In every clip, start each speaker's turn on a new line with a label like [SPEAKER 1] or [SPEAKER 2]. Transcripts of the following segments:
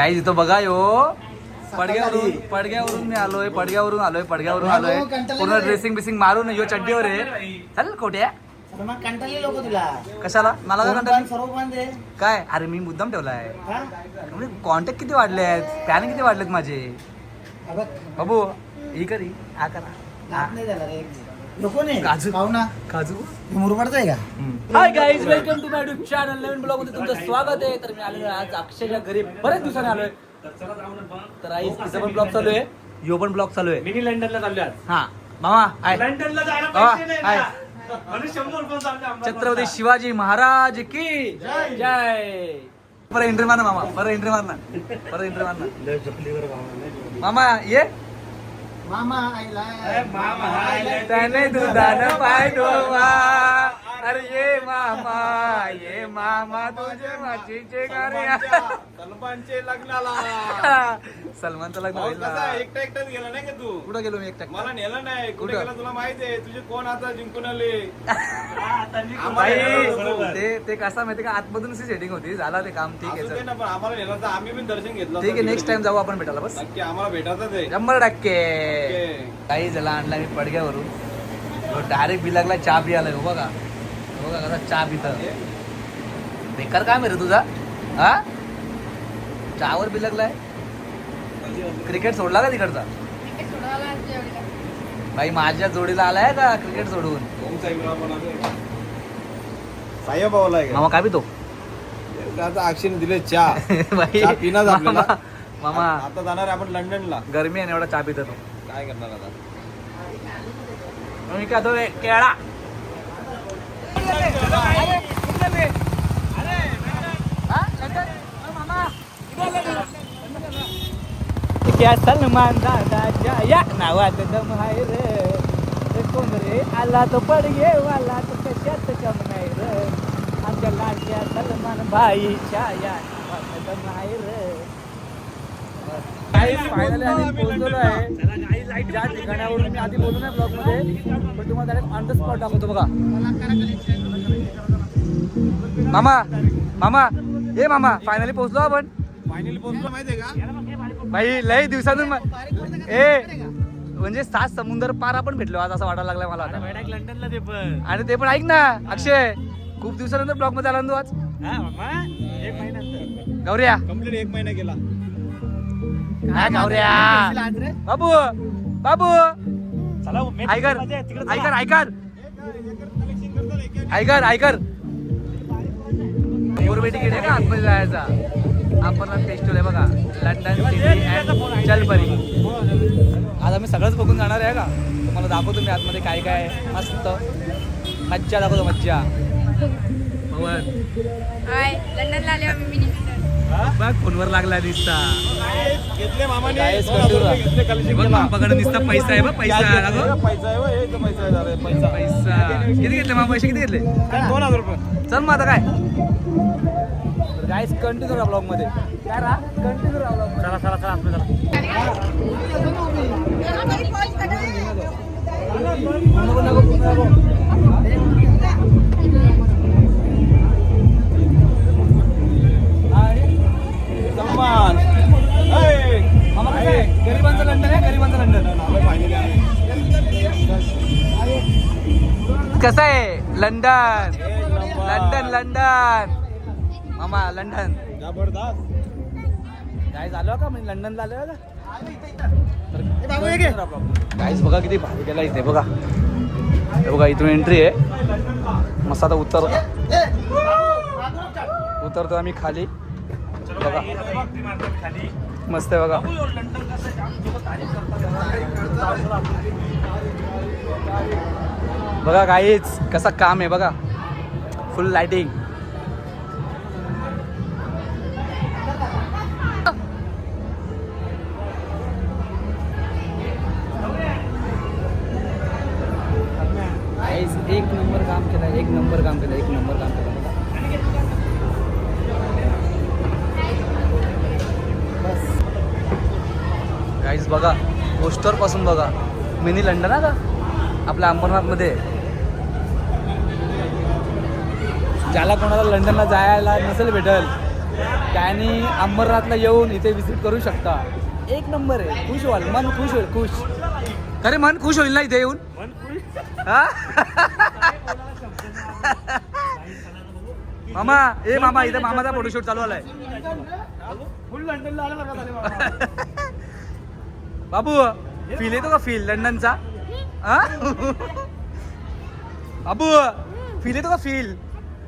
[SPEAKER 1] Guys इथं बघा यो पडग्यावरून मी आलोय पडग्यावरून आलोय पूर्ण ड्रेसिंग बिसिंग मारून यो चड्डीवर आहे. चल कोट्या
[SPEAKER 2] कंटाळले लोक तुला
[SPEAKER 1] कशाला मला काय कंटाळली?
[SPEAKER 2] सर्व बंद आहे
[SPEAKER 1] काय अरे मी मुद्दाम ठेवलाय.
[SPEAKER 2] हा?
[SPEAKER 1] म्हणजे कॉन्टॅक्ट किती वाढले आहेत फॅन किती वाढलेत माझे.
[SPEAKER 2] अबे,
[SPEAKER 1] बाबू ही करी हा करा
[SPEAKER 2] नाद नाही झाला रे नको नाही
[SPEAKER 1] काजू.
[SPEAKER 2] खाऊ ना
[SPEAKER 1] काजू.
[SPEAKER 2] हे मुरबाडचं आहे का
[SPEAKER 1] hi guys welcome to my YouTube channel. नवीन ब्लॉग मध्ये तुमचं स्वागत आहे. तर मी आलेलो आहे आज अक्षयच्या घरी बरेच दिवसांनी आलोय. तर आई तिचा पण ब्लॉग चालू आहे यो पण ब्लॉग चालू आहे.
[SPEAKER 3] मिनी लंडनला चाललो आज.
[SPEAKER 1] हा मामा हाय
[SPEAKER 3] लंडनला जायला
[SPEAKER 1] बाबा,
[SPEAKER 3] पैसे नाही
[SPEAKER 1] हाय.
[SPEAKER 3] ना. म्हणून 100 रुपये चालले आम्हाला.
[SPEAKER 1] छत्रपती शिवाजी महाराज की जय. परत एंट्री मार ना मामा परत एंट्री मार ना मामा ये
[SPEAKER 2] मामा आईला
[SPEAKER 3] मामा, हाय.
[SPEAKER 1] त्याने दुधानं पाय धुवा. अरे ये मामा तुझे माझीचे कार्य.
[SPEAKER 3] सलमानचे लग्नाला
[SPEAKER 1] सलमानचं लग्न
[SPEAKER 3] भाऊ
[SPEAKER 1] होईल ना.
[SPEAKER 3] कसा एकटाच गेला नाही का तू?
[SPEAKER 1] कुठं गेलो मी एकटा
[SPEAKER 3] मला नेलं नाही कुठे
[SPEAKER 1] कुठं?
[SPEAKER 3] गेला तुला माहिती आहे तुझे कोण आता जिंकून आले
[SPEAKER 1] बाई,
[SPEAKER 3] आम्हाला
[SPEAKER 1] ते कसं माहिती का आतमधून सेटिंग होती झाला ते काम ठीक आहे
[SPEAKER 3] असू दे
[SPEAKER 1] चल.
[SPEAKER 3] ना, पण आम्हाला नेलं तर आम्ही पण दर्शन घेतलं
[SPEAKER 1] ठीक आहे
[SPEAKER 3] होतं
[SPEAKER 1] नेक्स्ट टाइम जाऊ आपण भेटायला बस
[SPEAKER 3] नक्की आम्हाला भेटायचंच आहे
[SPEAKER 1] 100%. काही झाला आणला मी पडग्यावरून डायरेक्ट बिलागला चहा पियाला हो बघा कसा चहा पितं. बेकार काम आहे रे तुझा हा चहावर बिलगलाय. क्रिकेट सोडला का तिकडचा भाई माझ्या जोडीला आलाय का क्रिकेट सोडून.
[SPEAKER 3] साहेबाला आहे
[SPEAKER 1] मामा काय पितो
[SPEAKER 3] आता अक्षयने दिले चहा
[SPEAKER 1] भाई
[SPEAKER 3] चहा पिणार आपल्याला.
[SPEAKER 1] मामा
[SPEAKER 3] आता जाणार आहे आपण लंडनला
[SPEAKER 1] गरमी आहे ना, एवढा चहा पितो तो.
[SPEAKER 3] काय करणार आता
[SPEAKER 1] मी काय तो केळा क्या सलमान दादाच्या या नावात दम हाय रे कोण रे आला तो पडगे वाला तो कशात कम नाही रे आमच्या लाडक्या सलमान भाईच्या या नावात दम हाय रे. फायनली आम्ही पोहोचलो आहे ज्या ठिकाणावरून मी आधी बोललो नाही ब्लॉग मध्ये पण तुम्हाला डायरेक्ट ऑन द स्पॉट दाखवतो बघा. मामा हे मामा फायनली पोहोचलो आपण.
[SPEAKER 3] फायनली पोहोचलो माहितीये का
[SPEAKER 1] भाई लय दिवसातून म्हणजे 7 समुद्र पार आपण भेटलो आज असं वाटायला लागलाय मला आता.
[SPEAKER 3] लंडनला ते पण
[SPEAKER 1] आणि ते पण ऐक ना अक्षय खूप दिवसानंतर ब्लॉग मध्ये आला ना तू आज.
[SPEAKER 3] एक महिना
[SPEAKER 1] गौऱ्या
[SPEAKER 3] कम्प्लीट 1 महिना गेला
[SPEAKER 1] काय गौऱ्या बाबू
[SPEAKER 3] चला
[SPEAKER 1] ऐकर पूर्वी तिकीट आहे का आतमध्ये जायचा. आपण फेस्टिवल आहे बघा लंडन सिटी अँड जलपरी. आज आम्ही सगळंच बघून जाणार आहे का तुम्हाला दाखवतो मी आतमध्ये काय काय आहे. मस्त मज्जा दाखवतो मज्जा.
[SPEAKER 4] लंडनला आले आम्ही मिनी
[SPEAKER 1] बघ फोनवर लागला दिसता
[SPEAKER 3] घेतले मामाने
[SPEAKER 1] गायस कंटिन्यू
[SPEAKER 3] घेतले collection
[SPEAKER 1] बघ
[SPEAKER 3] केला.
[SPEAKER 1] मापाकडे दिसता पैसा आहे बघ पैसा अगं.
[SPEAKER 3] पैसा आहे हे इथं पैसा आहे जरा, पैसा
[SPEAKER 1] पैसा किती घेतले मामा पैसे किती घेतले
[SPEAKER 3] 2000 रुपये
[SPEAKER 1] चल मग आता काय गाईस कंटिन्यू राहा ब्लॉग मध्ये काय राहा कंटिन्यू राहा ब्लॉग मध्ये. चला आपलं
[SPEAKER 3] सन्मान
[SPEAKER 1] मामा कसं आहे गरिबांचं लंडन आहे गरिबांचं लंडन. कसं आहे लंडन मामा लंडन
[SPEAKER 3] जबरदस्त
[SPEAKER 1] काय झालं का म्हणजे लंडनला आलं गाईस बघा किती भारी गेला इथे बघा. हे बघा इथून एंट्री आहे मस्त. आता उतरतो आम्ही खाली बघा मस्त आहे बघा. बघा गाईच कसं काम आहे बघा फुल लाइटिंग. एक नंबर काम केलं गाईज बघा पोस्टर पासून बघा मिनी लंडन आहे का आपल्या अंबरनाथमध्ये. ज्याला कोणाला लंडनला जायला नसेल भेटल त्याने अंबरनाथला येऊन इथे विजिट करू शकता. एक नंबर आहे. खुश व्हाल, मन खुश होईल. खुश खरे मन खुश होईल ना इथे येऊन. हा? मामा ए मामा इथे मामाचा फोटोशूट चालू आलाय. बाबू फील येतो का फील लंडनचा? हा? बाबू फील येतो का फील?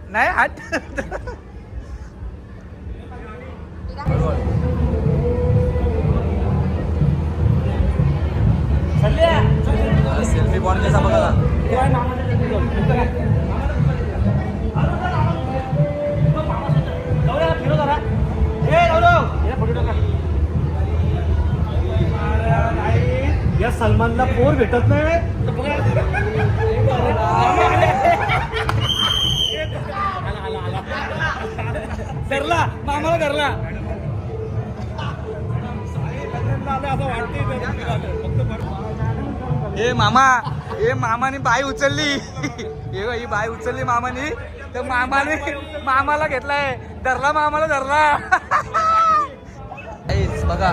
[SPEAKER 1] नाही हाट. सेल्फी पॉइंट कसा बघा.
[SPEAKER 3] या सलमानला पोर भेटत नाही.
[SPEAKER 1] धरला मामाला धरला. ए मामा ए मामाने बाई उचलली. ही बाई उचलली मामाने. तर मामाने मामाला घेतलाय. धरला मामाला धरला. बघा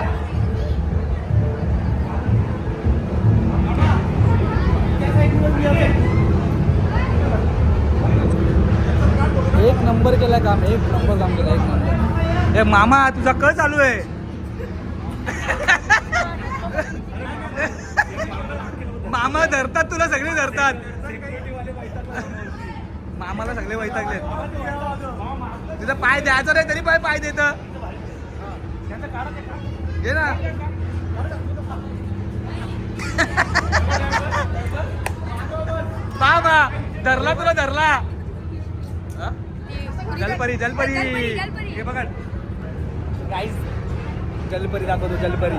[SPEAKER 1] एक नंबर केला काम. एक नंबर काम केला. एक नंबर. ए मामा तुझा क चालू आहे. मामा धरतात तुला. सगळे धरतात. मामाला सगळे वैतागले. तुझा पाय द्यायचा नाही तरी पाय देत. घे ना. बाबा धरला तुला धरला. जलपरी जलपरी हे बघा गाईस. जलपरी दाखवतो. जलपरी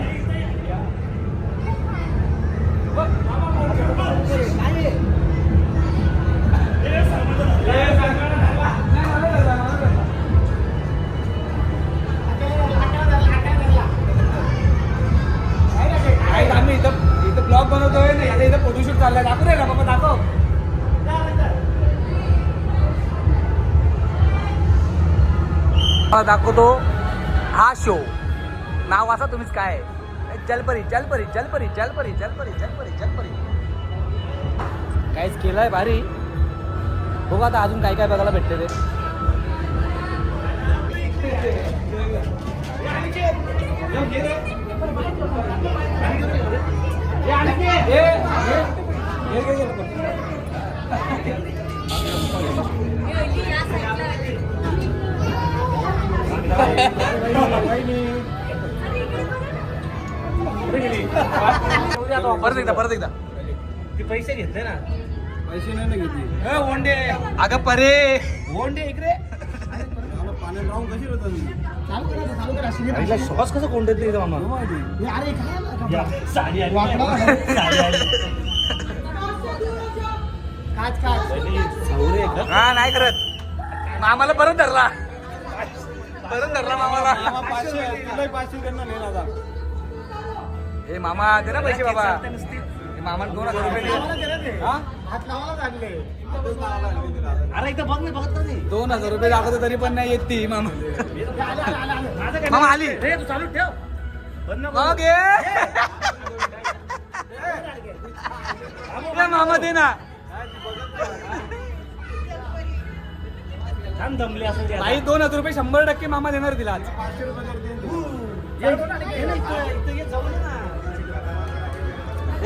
[SPEAKER 1] आम्ही इथं ब्लॉग बनवतोय ना. आता इथं फोटोशूट चाललाय. दाखव रे ना बाबा दाखव. दाखवतो हा शो. नाव असा तुम्हीच काय जलपरी जलपरी जलपरी जलपरी जलपरी जलपरी जलपरी. काहीच केलंय भारी. बघू आता अजून काय काय बघायला भेटते ते. परत एकदा
[SPEAKER 2] ते पैसे घेतले ना.
[SPEAKER 3] पैसे नाही ना घेतले.
[SPEAKER 2] ओंडे
[SPEAKER 1] अगं परे
[SPEAKER 2] ओंडे इकडे
[SPEAKER 3] पाण्यात राहून कशी होता तुम्ही?
[SPEAKER 2] चालू करा.
[SPEAKER 1] सॉस कसं कोण देत नाही मामा.
[SPEAKER 2] अरे काय
[SPEAKER 3] साडी आली.
[SPEAKER 2] काच काच.
[SPEAKER 1] हा नाही करत. मामाला परत धरला. परत धरला मामाला.
[SPEAKER 3] पाचशे 500 त्यांना नेला आता.
[SPEAKER 1] ए मामा दे ना पैसे बाबा. मामा 2000 रुपये दे.
[SPEAKER 2] हात लावायला लागले.
[SPEAKER 3] अरे इथं बघ नाही बघत नाही.
[SPEAKER 1] 2000 रुपये दाखवतो तरी पण नाही येत ती मामा. मामा आली.
[SPEAKER 2] तू चालू ठेव.
[SPEAKER 1] मग ये मामा दे ना.
[SPEAKER 2] छान दमले असेल.
[SPEAKER 1] आई 2000 रुपये 100% मामा देणार तिला आज.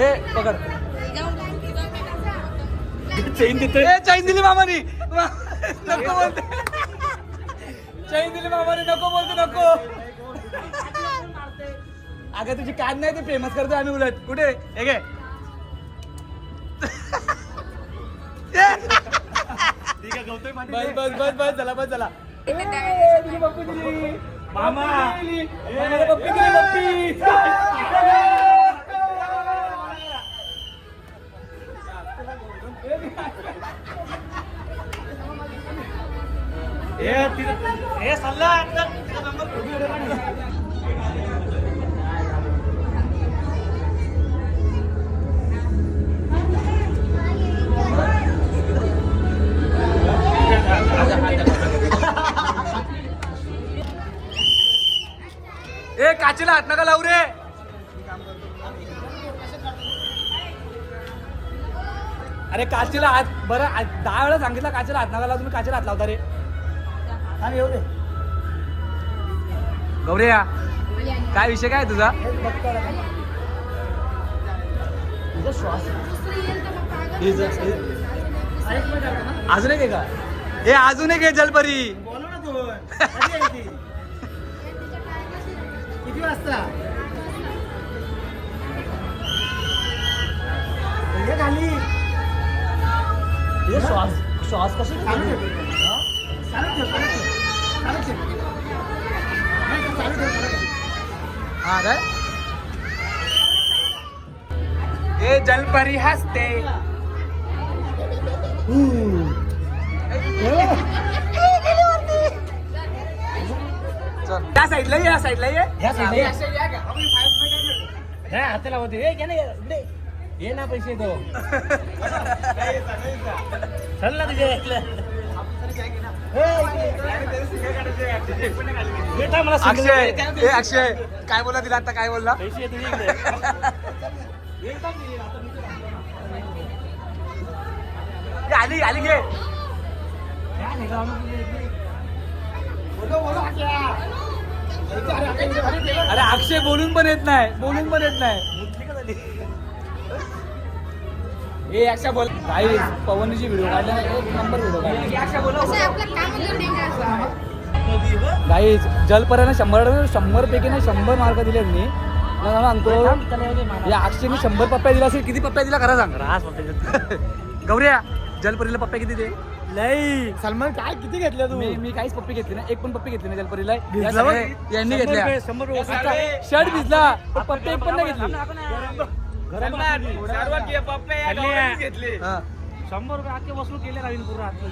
[SPEAKER 1] ए पकड.
[SPEAKER 3] चेन देते.
[SPEAKER 1] ए चैन दिली मामानी. नको बोलते. चैन दिली मामाने. नको बोलते नको. अगं तुझी कान नाही ते फेमस करतो आम्ही उलट. कुठे हे घे. बस बस बस बस चला बस चला. पप्पी दिली
[SPEAKER 3] मामा.
[SPEAKER 1] पप्पी दिली पप्पी.
[SPEAKER 2] हे सल्ला नंबर
[SPEAKER 1] अरे काचेला हात बरं 10 वेळा सांगितलं काचेला हात नका लावू, तुम्ही काचेला हात लावता रे.
[SPEAKER 2] आणि येऊ दे
[SPEAKER 1] गौऱ्या काय विषय काय तुझा?
[SPEAKER 2] तुझा श्वास
[SPEAKER 1] अजून एक आहे का? हे अजून एक आहे जलपरी.
[SPEAKER 2] बोलव ना तू कधी यायची? किती वाजता ये खाली
[SPEAKER 1] हे श्वास श्वास कशी
[SPEAKER 2] चालू ठेव. चालू ठेव, चालू ठेव. चालू ठेव. नाही, तू चालू ठेव, चालू ठेव.
[SPEAKER 1] हा काय? हे जलपरी हसते. चल त्या साईडला ये, या साईडला ये.
[SPEAKER 2] ह्या साईडला ये.
[SPEAKER 1] हा, हाताला होते. ए, घे ना, इकडे. ये ना पैसे तो.
[SPEAKER 2] चल ना तुझ्या
[SPEAKER 1] अक्षय ए अक्षय काय बोलला तिला आता? काय बोलला?
[SPEAKER 2] पैसे तुझ्या
[SPEAKER 1] ए, आली आली घे. अरे अक्षय बोलून पण येत नाही, बोलून पण येत नाही. ए अक्षय बोल. काही पवनची व्हिडिओ काढला, एक नंबर व्हिडिओ काढला.
[SPEAKER 4] असं आपलं काम डेंजर असं.
[SPEAKER 1] गाईज जलपर्यानं 100 पैकी ना 100 मार्क दिले मी. मला सांगतो या अक्षयने 100 पप्प्या दिला असेल. किती पप्प्या दिला खरं सांग. गौऱ्या जलपरीला पप्प्या किती दे?
[SPEAKER 2] नाही सलमान काय किती घेतल्या तू?
[SPEAKER 1] मी काहीच पप्पी घेतली ना, एक पण पप्पी घेतली नाही जलपरीला.
[SPEAKER 2] भिजला
[SPEAKER 1] या सगळे
[SPEAKER 2] बघ.
[SPEAKER 1] यांनी
[SPEAKER 2] 100
[SPEAKER 1] घेतल्या.
[SPEAKER 2] रुपये, 100 रुपये.
[SPEAKER 1] शर्ट भिजला पण पप्पी एक पण नाही घेतली. हा.
[SPEAKER 2] 100 रुपये आजचे वसूल केले राहील पूर्ण आजचं.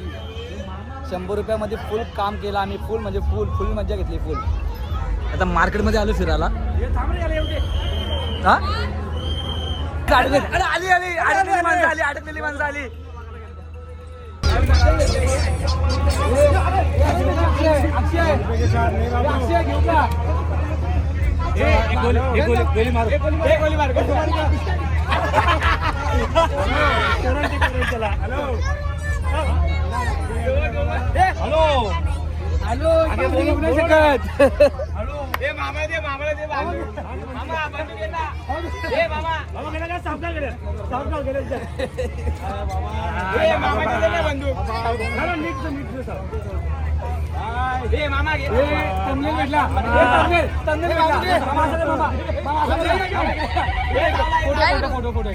[SPEAKER 1] 100 रुपयामध्ये फुल काम केलं आम्ही. फुल म्हणजे फुल मजा घेतली. फुल आता मार्केटमध्ये आलो फिरायला.
[SPEAKER 2] हे थांब रे, याला येऊ दे.
[SPEAKER 1] हा अरे आली आली अडकलेली माणसं आली, अडकलेली माणसं आली. अक्षय घेऊ का?
[SPEAKER 2] गोली मार. हॅलो
[SPEAKER 1] हॅलो बोलू नाही शकत.
[SPEAKER 2] मामा गेला का? सावकाश गेले. सावकाश गेले.
[SPEAKER 1] तंदूर भेटला. तंदूर फोटो फोटो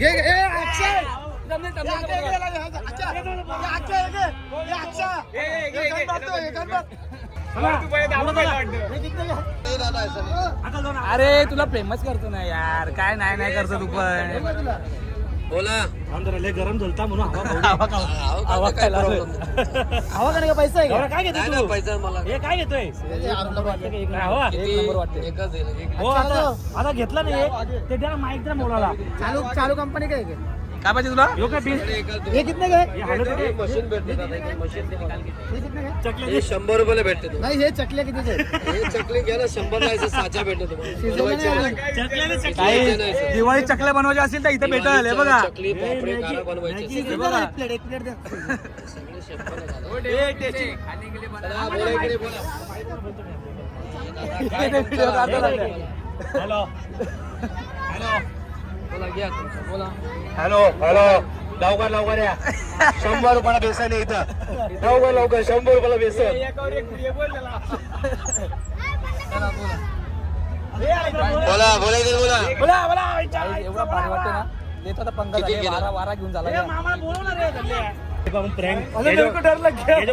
[SPEAKER 1] अरे तुला फेमस करतो ना यार. काय नाही करतो तू पण. बोला
[SPEAKER 2] लय गरम झोलता म्हणून
[SPEAKER 1] हवा खायला आलोय.
[SPEAKER 2] हवा का पैसा आहे का? काय घेतोय तू?
[SPEAKER 1] पैसा मला
[SPEAKER 2] हे काय घेतोय? हवा?
[SPEAKER 1] एक नंबर वाटते.
[SPEAKER 2] हो आता घेतला नाही ते द्या माईक द्या मोलाला. चालू कंपनी काय
[SPEAKER 1] काय पाहिजे तुला?
[SPEAKER 2] यो काय बीस हे कितने गए?
[SPEAKER 3] मशीन भेटते दादा, एक मशीन ते निकाल के
[SPEAKER 2] हे कितने गए?
[SPEAKER 3] चकले हे 100 रुपयाला भेटते तुम्हाला.
[SPEAKER 2] नाही हे चकले कितीचे?
[SPEAKER 3] हे चकले घ्या ना 100 ला याचा साचा भेटतो तुम्हाला.
[SPEAKER 1] काही दिवाळी चकल्या बनवायच्या असतील तर इथे भेटेल. हे बघा
[SPEAKER 3] चकली पापडी कारा बनवायचे
[SPEAKER 2] एक प्लेट द्या.
[SPEAKER 3] सगळे 100 ला झालं. चला, बोला इकडे बोला.
[SPEAKER 2] हॅलो
[SPEAKER 3] बोला घ्या तुमचं, बोला.
[SPEAKER 2] हॅलो लवकर या. 100 रुपयाला बेसन आहे इथं. लवकर 100 रुपयाला बेसन.
[SPEAKER 3] बोला इकडे बोला.
[SPEAKER 1] एवढा भारी वाटते ना. देतो आता पंगा
[SPEAKER 3] किती
[SPEAKER 1] झाले.
[SPEAKER 3] गेला?
[SPEAKER 1] वारा घेऊन झाला.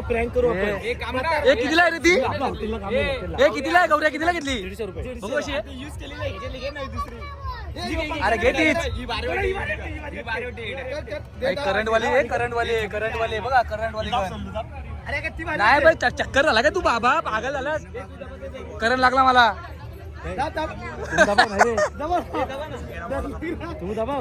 [SPEAKER 2] प्रँक करू आपण.
[SPEAKER 1] हे कितीला आहे रे ती?
[SPEAKER 2] आपल्या हॉटेलला काम आहे, हॉटेलला.
[SPEAKER 1] हे कितीला आहे गौऱ्या? कितीला घेतली?
[SPEAKER 2] 150 रुपये.
[SPEAKER 1] बघू कशी आहे. अरे घे तीच. करंट वाली बघा. करंट वाली नाही बाई. चक्कर झाला का तू बाबा? पागल झाला. करंट लागला मला.
[SPEAKER 2] तुम्ही दबाव नाही रे. तुम्ही दबाव.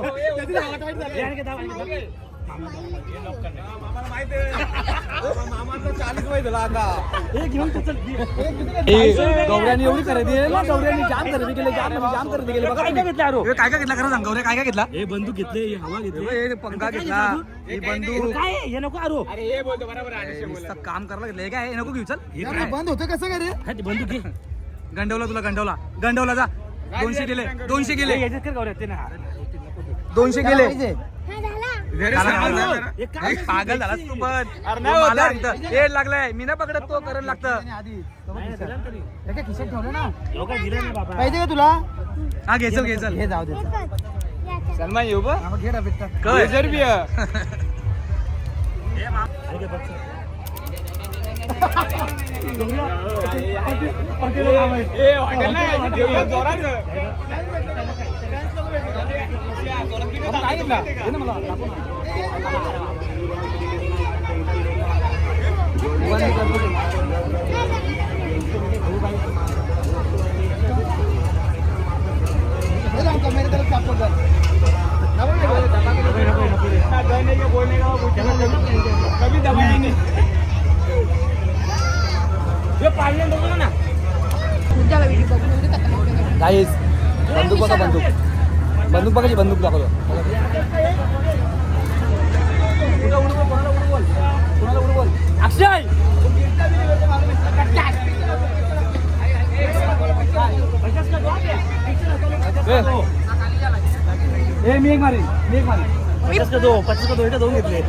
[SPEAKER 1] गौऱ्याने एवढी खरेदी आहे ना, गौऱ्याने जाम खरेदी केली, जाम खरेदी केली. बघा काय घेतला अरो, काय घेतला खरं सांग गौऱ्या, काय घेतला?
[SPEAKER 3] हे बंदूक घेतले, हे हवा घेतले,
[SPEAKER 1] पंखा घेतला, ही बंदूक,
[SPEAKER 3] काय हे नको अरो.
[SPEAKER 1] नुसतं काम करायला घेतलं. हे काय हे नको घेऊ, चल.
[SPEAKER 2] बंद होतं कसं काय रे?
[SPEAKER 3] हा, ते बंदूक घे.
[SPEAKER 1] गंडवला तुला, गंडवला जा. 200 गेले, 200 गेले,
[SPEAKER 3] हे याच्यात कर गौऱ्या, ते ना
[SPEAKER 1] 200 गेले.
[SPEAKER 3] हे काय?
[SPEAKER 1] पागल झालास तू पण. मला इथं हेड लागलाय, मी ना पकडत, तो करायला लागतं.
[SPEAKER 2] खिशात ठेवलं ना.
[SPEAKER 3] लोकं दिलं ना बाबा.
[SPEAKER 2] पाहिजे का तुला?
[SPEAKER 1] हा घे चल, घे चल.
[SPEAKER 2] हे जाऊ दे.
[SPEAKER 1] सलमान येऊ बा,
[SPEAKER 2] घे ना भेटतं. मेरे तरफ आपको
[SPEAKER 3] कभी दबाया नहीं. हे पाळणे बघा ना.
[SPEAKER 1] गाईस, बंदूक बघा, बंदूक बघायची, बंदूक दाखवतो.
[SPEAKER 3] अक्षय
[SPEAKER 1] मी एक मारेन.
[SPEAKER 3] 50 का दो दोन घेतले.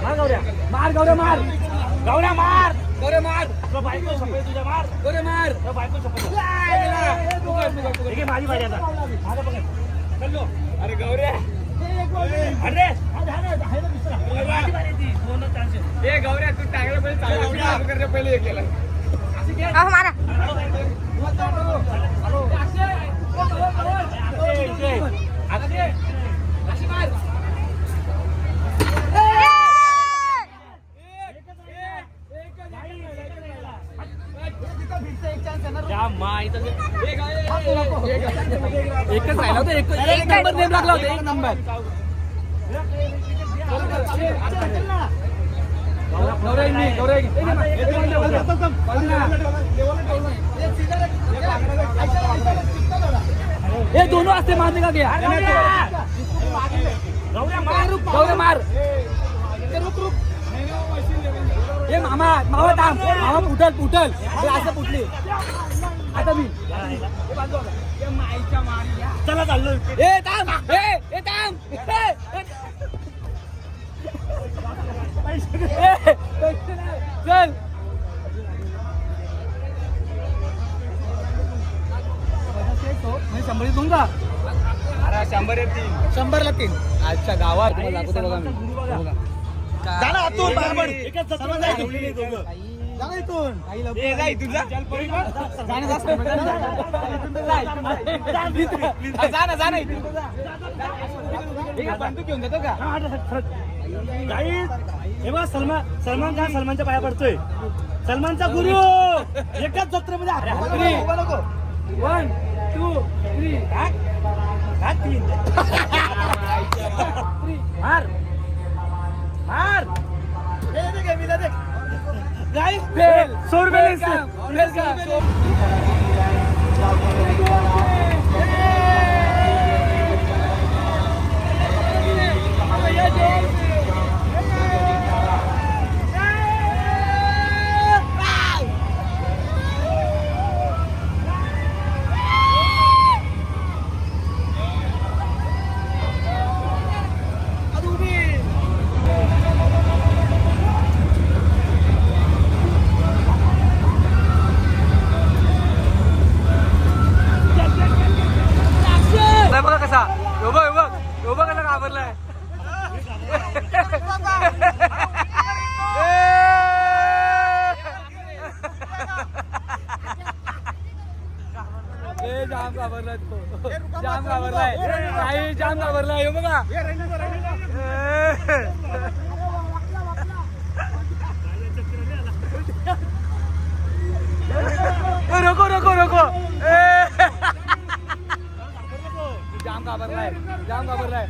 [SPEAKER 3] मार गौऱ्या, मार गौऱ्या, मार गौऱ्या, मार गौऱ्या, मार. तो बायको सफाई तुझ्या, मार गौऱ्या, मार. तो बायको सफाई. ठीक आहे, माझी बारी आता. माझा पकड. चलो. अरे गौऱ्या, अरे माझी बारी ती. दोनच चान्स आहे. ए गौऱ्या, तू टाकलं पहिले, चालू करते पहिले हे केलं.
[SPEAKER 4] मारा
[SPEAKER 1] एकच राहिला होता, एक नंबर नेम लागला होता, एक नंबर.
[SPEAKER 3] हे दोनों असते मारने का गया. गौऱ्या, मार.
[SPEAKER 1] ए मामा थांब, मामा फुटल हे असं फुटली आता मी.
[SPEAKER 3] चला चाललो.
[SPEAKER 1] ए थांब, ए थांब, चल. मी 100 देऊन का?
[SPEAKER 3] अरे 100 येतील.
[SPEAKER 1] 100ला 3. अच्छा गावात तुम्हाला दाखवतो बघा मी. बघा.
[SPEAKER 2] जा ना आतून बरोबर.
[SPEAKER 3] एकच सत्र नाही ठेवलेली दोघं.
[SPEAKER 2] जा ना इथून.
[SPEAKER 3] ए जा इथून जा.
[SPEAKER 1] जा ना इथून. बंदूक घेऊन जातो का?
[SPEAKER 3] गाईस, हे बघा सलमान खान सलमानच्या पाया पडतोय. सलमानचा गुरु एकाच जत्रेमध्ये.
[SPEAKER 1] 1 2 3
[SPEAKER 3] मार मार.
[SPEAKER 1] Guys fail. 100 रुपये बघा कसा. यो बघ कसा घाबरलाय. जाम घाबरलाय तो. जाम घाबरलाय. काही जाम घाबरलाय. यो बघा. नको.
[SPEAKER 3] जाम घाबरलाय जाम घाबरलाय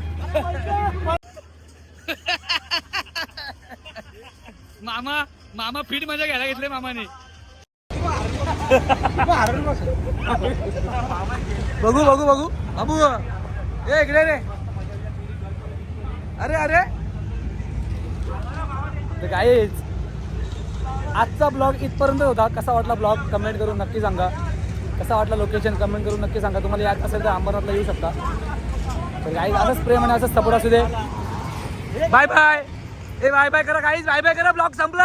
[SPEAKER 3] मामा मामा फीट मध्ये घ्यायला घेतले मामाने बघू बघू बघू बाबू ए इकडे रे अरे अरे गाईज आजचा ब्लॉग इथपर्यंत होता. कसा वाटला ब्लॉग कमेंट करून नक्की सांगा. कसा वाटला लोकेशन कमेंट करून नक्की सांगा. तुम्हाला याद असेल तर अंबरनाथला येऊ शकता. तर गाईज असंच प्रेम आणि असंच सपोर्ट असू दे. Bye bye. ए बाय बाय करा गाईज बाय बाय करा. ब्लॉग संपला.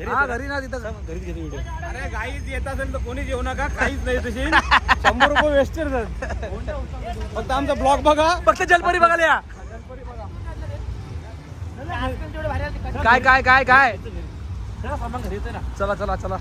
[SPEAKER 3] हा घरी ना तिथं घरीच घेतो व्हिडिओ.
[SPEAKER 2] अरे गाईज येत असेल तर कोणी येऊ नका काहीच नाही तशी
[SPEAKER 3] 100 रुपये वेस्ट
[SPEAKER 2] फक्त आमचा ब्लॉग बघा.
[SPEAKER 3] फक्त जलपरी बघायला या. काय काय काय काय चला चला चला